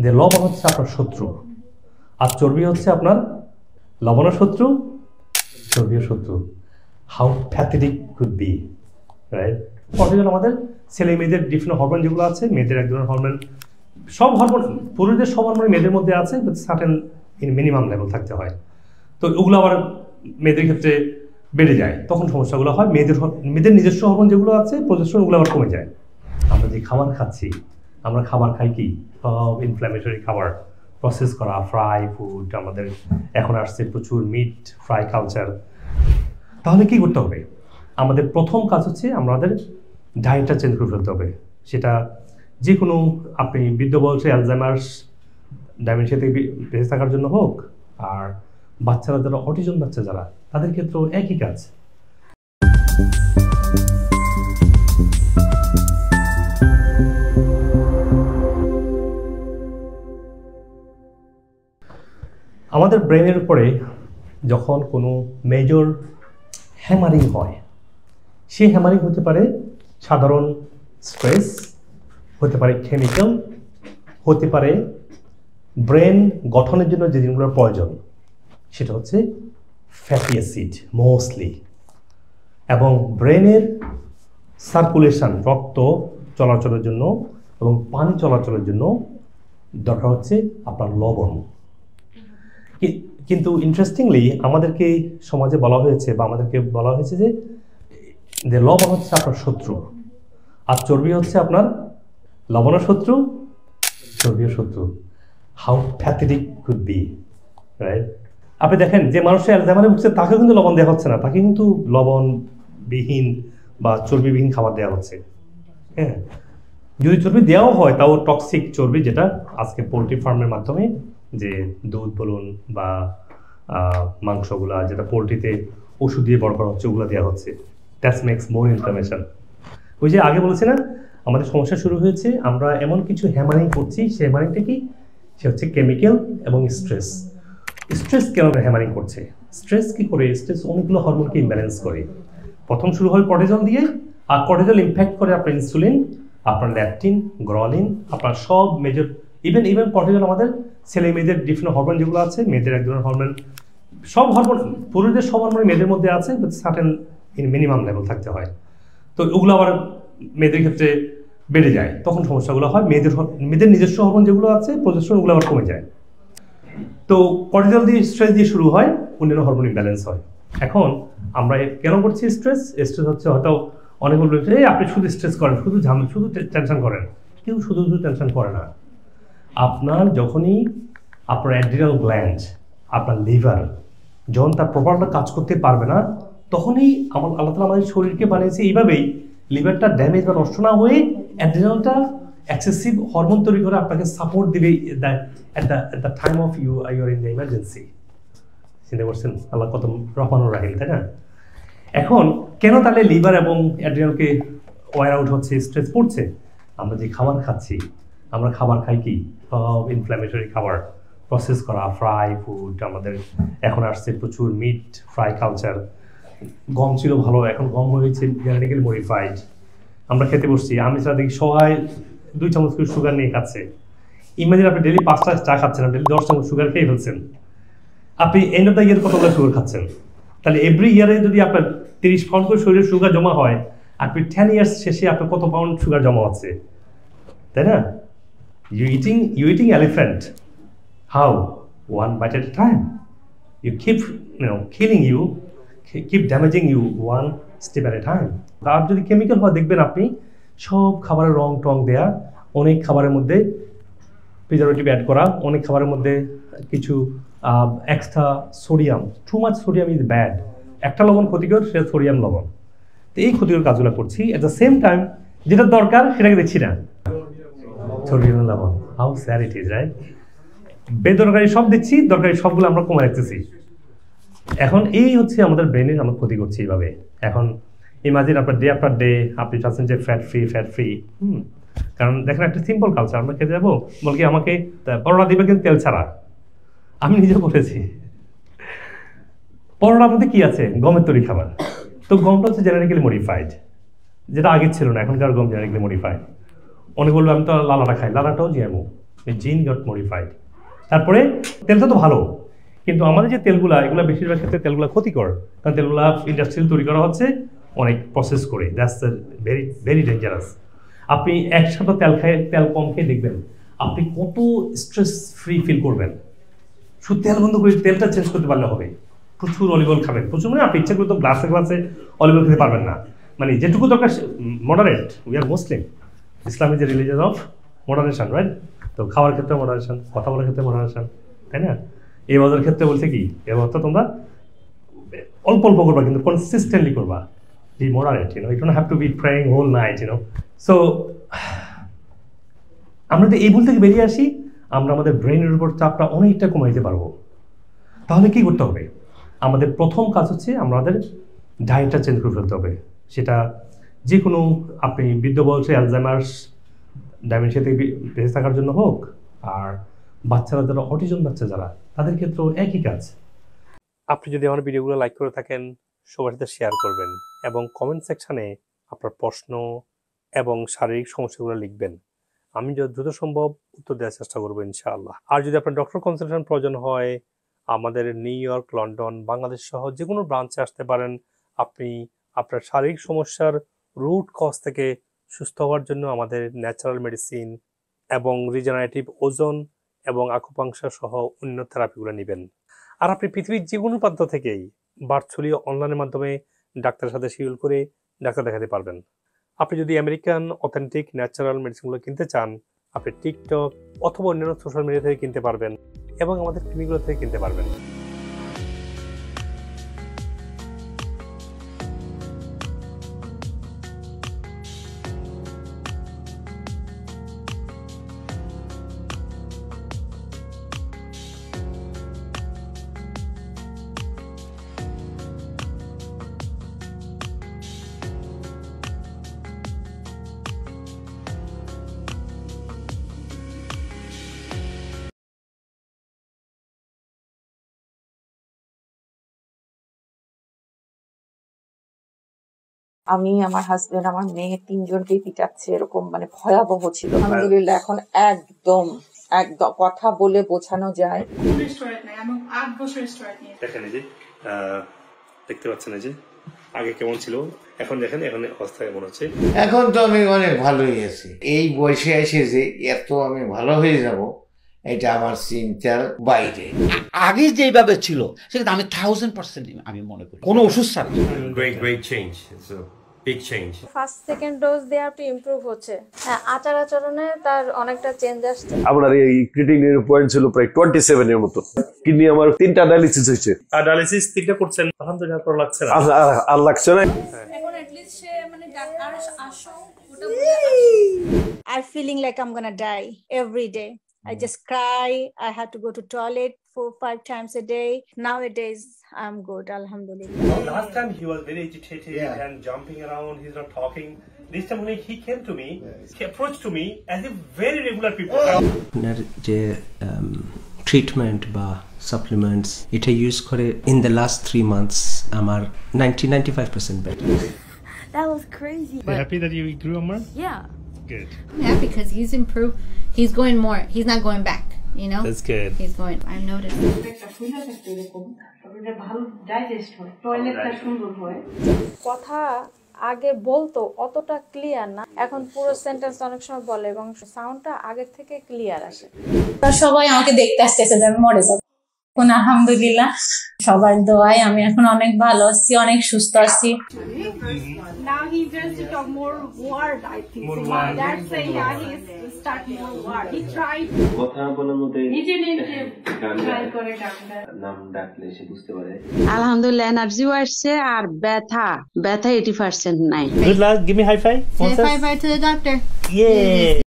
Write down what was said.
যে লবণ হচ্ছে আপনার শত্রু আর চর্বি হচ্ছে আপনার লবণের শত্রু, চর্বিও শত্রু। How pathetic could be, right? Cortisol আমাদের ছেলে মেয়েদের ডিফারেন্ট হরমোন যেগুলো আছে, মেয়েদের এক ধরনের হরমোন, সব হরমোন পুরুষদের সব হরমোন মেয়েদের মধ্যে আছে, but certain in minimum level থাকতে হয়। তো ওগুলো আবার মেয়েদের ক্ষেত্রে বেড়ে যায়, তখন সমস্যাগুলো হয়। মেয়েদের নিজস্ব হরমোন যেগুলো আছে প্রজেস্টেরন, ওগুলো আবার কমে যায়। আমরা যে খাবার খাচ্ছি, আমরা খাবার খাই কি সব ইনফ্ল্যামেটরি খাবার, প্রসেস করা ফ্রাই ফুড, আমাদের এখন আসছে প্রচুর মিট ফ্রাই কালচার। তাহলে কি করতে হবে? আমাদের প্রথম কাজ হচ্ছে আমাদের ডায়েটটা চেঞ্জ করে ফেলতে হবে। সেটা যে কোনো, আপনি বৃদ্ধ বয়সে অ্যালজাইমার্স ডাইমেনশিয়া থেকে বেঁচে থাকার জন্য হোক, আর বাচ্চারা যারা অটিজম বাচ্চা যারা, তাদের ক্ষেত্রেও একই কাজ। আমাদের ব্রেনের উপরে যখন কোনো মেজর হ্যামারিং হয়, সেই হ্যামারিং হতে পারে সাধারণ স্ট্রেস, হতে পারে কেমিক্যাল, হতে পারে ব্রেন গঠনের জন্য যে জিনিসগুলোর প্রয়োজন, সেটা হচ্ছে ফ্যাটি অ্যাসিড মোস্টলি। এবং ব্রেনের সার্কুলেশন, রক্ত চলাচলের জন্য এবং পানি চলাচলের জন্য দরকার হচ্ছে আপনার লবণ। কিন্তু ইন্টারেস্টিংলি আমাদেরকে সমাজে বলা হয়েছে, বা আমাদেরকে বলা হয়েছে যে লবণ হচ্ছে আপনার শত্রু আর চর্বি হচ্ছে আপনার লবণের শত্রু, চর্বিও শত্রু। How pathetic could be, right? আপনি দেখেন যে মানুষের অ্যালজাইমারে ভুগছে তাকে কিন্তু লবণ দেওয়া হচ্ছে না, তাকে কিন্তু লবণবিহীন বা চর্বিবিহীন খাবার দেওয়া হচ্ছে। হ্যাঁ, যদি চর্বি দেওয়াও হয় তাও টক্সিক চর্বি, যেটা আজকে পোলট্রি ফার্মের মাধ্যমে যে দুধ বলুন বা মাংসগুলা যেটা পোলট্রিতে ওষুধ দিয়ে বড় করা হচ্ছে, ওগুলো দেওয়া হচ্ছে। That makes more inflammation. ওই যে আগে বলেছি না, আমাদের সমস্যা শুরু হয়েছে, আমরা এমন কিছু হ্যামারিং করছি, সেই হ্যামারিংটা কি? সে হচ্ছে কেমিক্যাল এবং স্ট্রেস। স্ট্রেস কেন হ্যামারিং করছে? স্ট্রেস কি করে? স্ট্রেস অনেকগুলো হরমোনকে ইমব্যালেন্স করে। প্রথম শুরু হয় কর্টিজল দিয়ে, আর কর্টিজল ইমপ্যাক্ট করে আপনার ইনসুলিন, আপনার ল্যাকটিন, গ্রলিন, আপনার সব মেজর ইভেন কর্টিজল আমাদের ছেলে মেয়েদের ডিফারেন্ট হরমোন যেগুলো আছে, মেয়েদের এক ধরনের হরমোন, সব হরমোন পুরুষদের সব হরমোন মেয়েদের মধ্যে আছে, but certain in minimum level থাকতে হয়। তো ওগুলো আবার মেয়েদের ক্ষেত্রে বেড়ে যায়, তখন সমস্যাগুলো হয়। মেয়েদের নিজস্ব হরমোন যেগুলো আছে প্রজেস্টেরন, ওগুলো আবার কমে যায়। তো কর্টিজল দিয়ে স্ট্রেস দিয়ে শুরু হয়, অন্যান্য হরমোন ইমব্যালেন্স হয়। এখন আমরা কেন করছি স্ট্রেস? স্ট্রেস হচ্ছে হয়তো অনেক বলছে আপনি শুধু স্ট্রেস করেন, শুধু টেনশন করেন। কেউ শুধু টেনশন করে না। আপনার যখনই আপনার অ্যাড্রিনাল গ্ল্যান্ড, আপনার লিভার যখন তার প্রপারটা কাজ করতে পারবে না, তখনই আল্লাহ তাআলা আমাদের শরীরকে বানিয়েছে এইভাবেই, লিভারটা ড্যামেজ বা নষ্ট না হয়ে অ্যাড্রিনালটা এক্সেসিভ হরমোন তৈরি করে আপনাকে সাপোর্ট দিবে at the time of you are in the emergency। চিন্তা করছেন আল্লাহ কত রহমানুর রাহিম, তাই না? এখন কেন তাহলে লিভার এবং অ্যাড্রিনালকে ওয়ার আউট হচ্ছে, স্ট্রেস পড়ছে? আমরা যে খাবার খাচ্ছি, আমরা খাবার খাই কি সব ইনফ্ল্যামেটরি খাবার, প্রসেস করা ফ্রাই ফুড, আমাদের এখন আসছে প্রচুর মিট ফ্রাই কালচার। গম ছিল ভালো, এখন গম হয়েছে জেনেটিক্যালি মডিফাইড। আমরা খেতে বসছি, আমি ছাড়া দেখি সবাই 2 চামচ করে সুগার নিয়ে খাচ্ছে। ইমাজিন আপনি ডেলি 5টা চা খাচ্ছেন, ডেলি 10 চামচ সুগার খেয়ে ফেলছেন। আপনি এন্ড অফ দ্য ইয়ার কতগুলো সুগার খাচ্ছেন? তাহলে এভরি ইয়ারে যদি আপনার 30 পাউন্ড করে শরীরে সুগার জমা হয়, আপনি 10 ইয়ার্স শেষে আপনার কত পাউন্ড সুগার জমা হচ্ছে, তাই না? You eating elephant. How? 1 bite at a time. You keep killing you, keep damaging you 1 step at a time. আর যদি কেমিক্যাল হয় দেখবেন আপনি সব খাবারের রং টং দেয়া, অনেক খাবারের মধ্যে প্রিজারভেটিভ অ্যাড করা, অনেক খাবারের মধ্যে কিছু extra sodium. Too much sodium is bad. একটা লবণ ক্ষতিকর, সেটা সোডিয়াম লবণ। তো এই ক্ষতিকর কাজগুলো করছি, অ্যাট দ্য সেম টাইম যেটা দরকার সেটাকে দিচ্ছি না, সোডিয়াম লবণ। How sad it is, right? বেদরকারি সব দিচ্ছি, দরকারি সবগুলো আমরা কমে রাখতেছি। এখন এই হচ্ছে আমাদের ব্রেনের আমরা ক্ষতি করছি এইভাবে। এখন ইমাজিন আপনার ডে আফটার ডে আপনি চাচ্ছেন যে ফ্যাট ফ্রি। কারণ দেখেন একটা সিম্পল কালচার, আমরা খেতে যাবো, বলকি আমাকে পরোটা দিবে কিন্তু তেল ছাড়া। আমি নিজে বলেছি পরোটার মধ্যে কি আছে? গমের তৈরি খাবার। তো গমটা হচ্ছে জেনেটিক্যালি মডিফাইড, যেটা আগে ছিল না, এখনকার গম জেনেটিক্যালি মডিফাইড। অনেক বলবে আমি তো লালাটা খাই, লালাটাও জিএমও। জিন গট মডিফাইড। তারপরে তেলটা তো ভালো, কিন্তু আমাদের যে তেলগুলা, এগুলো বেশিরভাগ ক্ষেত্রে তেলগুলো ক্ষতিকর, কারণ তেলগুলা ইন্ডাস্ট্রিয়াল তৈরি করা হচ্ছে অনেক প্রসেস করে। That's very very dangerous. আপনি একসাথে তেল কম খেয়ে দেখবেন আপনি কত স্ট্রেস ফ্রি ফিল করবেন। শুধু তেল বন্ধ করে তেলটা চেঞ্জ করতে পারলে হবে। প্রচুর অলিভ অয়েল খাবেন, প্রচুর, মানে আপনি ইচ্ছা করে তো গ্লাসে গ্লাসে অলিভ অয়েল খেতে পারবেন না, মানে যেটুকু দরকার moderate. We are Muslim, Islam is a religion of moderation, right? তো খাওয়ার ক্ষেত্রে মডারেশন, কথা বলার ক্ষেত্রে মডারেশন, তাই না? এই বাজার ক্ষেত্রে বলছে কি, এর অর্থ তোমরা অল্প অল্প করবা, কিন্তু কনসিস্টেন্টলি করবা। Be moderate, you know, you don't have to be praying whole night, you know. So আমরা যদি এই ভুল থেকে বেরিয়ে আসি, আমরা আমাদের ব্রেনের উপর চাপটা অনেকটা কমাইতে পারবো। তাহলে কি করতে হবে? আমাদের প্রথম কাজ হচ্ছে আমাদের ডায়েটটা চেঞ্জ করে ফেলতে হবে। সেটা যে কোনো, আপনি বৃদ্ধ বয়সে অ্যালজাইমার্স ডাইমেনশিয়া থেকে বেঁচে থাকার জন্য হোক, আর বাচ্চারা যারা অটিজম বাচ্চা যারা, তাদের ক্ষেত্রেও একই কাজ। আপনি যদি আমার ভিডিওগুলো লাইক করে থাকেন, সবার সাথে শেয়ার করবেন এবং কমেন্ট সেকশানে আপনার প্রশ্ন এবং শারীরিক সমস্যাগুলো লিখবেন। আমি যত দ্রুত সম্ভব উত্তর দেওয়ার চেষ্টা করবো ইনশাআল্লাহ। আর যদি আপনার ডক্টর কনসালটেশন প্রয়োজন হয়, আমাদের নিউ ইয়র্ক, লন্ডন, বাংলাদেশ সহ যে কোনো ব্রাঞ্চে আসতে পারেন। আপনি আপনার শারীরিক সমস্যার রুট কজ থেকে সুস্থ হওয়ার জন্য আমাদের ন্যাচারাল মেডিসিন এবং রিজেনারেটিভ ওজন এবং আকুপাংশার সহ অন্য থেরাপিগুলো নেবেন। আর আপনি পৃথিবীর যে কোনো প্রান্ত থেকেই ভার্চুয়ালি অনলাইনের মাধ্যমে ডাক্তারের সাথে শিডিউল করে ডাক্তার দেখাতে পারবেন। আপনি যদি আমেরিকান অথেন্টিক ন্যাচারাল মেডিসিনগুলো কিনতে চান, আপনি টিকটক অথবা অন্যান্য সোশ্যাল মিডিয়া থেকে কিনতে পারবেন এবং আমাদের ক্লিনিকগুলো থেকে কিনতে পারবেন। আমি, আমার হাজবেন্ড, আমার মেয়ে, তিনজনকেই পিটাচ্ছে, এরকম মানে ভয়াবহ ছিল। আলহামদুলিল্লাহ এখন একদম একদম কথা বলে বোঝানো যায়। দেখেন এই যে দেখতে পাচ্ছেন, এই যে আগে কেমন ছিল, এখন দেখেন এখন অবস্থা কেমন হচ্ছে। এখন তো আমি অনেক ভালোই আছি। এই বয়সে এসে যে এত আমি ভালো হয়ে যাব, এটা আমার চিন্তার বাইরে। আগে যেভাবে ছিল সেটা আমি 1000% আমি মনে করি কোনো ওষুধ ছাড়া। Great change. It's a big change. First second dose দেওয়ার পর ইমপ্রুভ হচ্ছে। হ্যাঁ, আচার আচরণে তার অনেকটা চেঞ্জ আসছে। আপনার এই ক্রিয়েটিনিনের পয়েন্ট ছিল প্রায় 27 এর মতো। কিডনি আমার 3টা ডায়ালিসিস হয়েছে। আর ডায়ালিসিস 3টা করছেন, আলহামদুলিল্লাহ ভালো লাগছে না? আর লাগছে না। এখন at least সে মানে আর আসো ওটা I'm feeling like I'm gonna die every day. I just cry. I had to go to toilet 4-5 times a day. Nowadays, I'm good, alhamdulillah. Last time he was very agitated and jumping around. He's not talking. This time when he came to me, he approached to me as if very regular people. যে treatment বা supplements এটা use করে in the last 3 months আমার 95% better. That was crazy. You happy that you grew, Amar? Yeah. Good. Yeah, because he's improved. He's going more. He's not going back. You know. That's good. He's going. I've noticed. কথা আগে বলতো অতটা clear না, এখন পুরো sentence অনেক সময় বলে এবং সাউন্ডটা আগের থেকে ক্লিয়ার আসে। সবাই আমাকে দেখতে আসতেছে যে আমি মরে যাবো। এখন আলহামদুলিল্লাহ সবার দোয়ায় আমি এখন অনেক ভালো আছি, অনেক সুস্থ আছি। Now he just talk more word, I think. More word. That's say yeah, he start more word. He tried. কথা বলার মধ্যে নিজে ট্রাই করে ডাক্তার নাম ডাকলে সে বুঝতে পারে। আলহামদুলিল্লাহ এনার্জিও আসছে আর ব্যথা 80% নাই। Good luck. Give me high five. Say bye bye to the doctor. Yeah.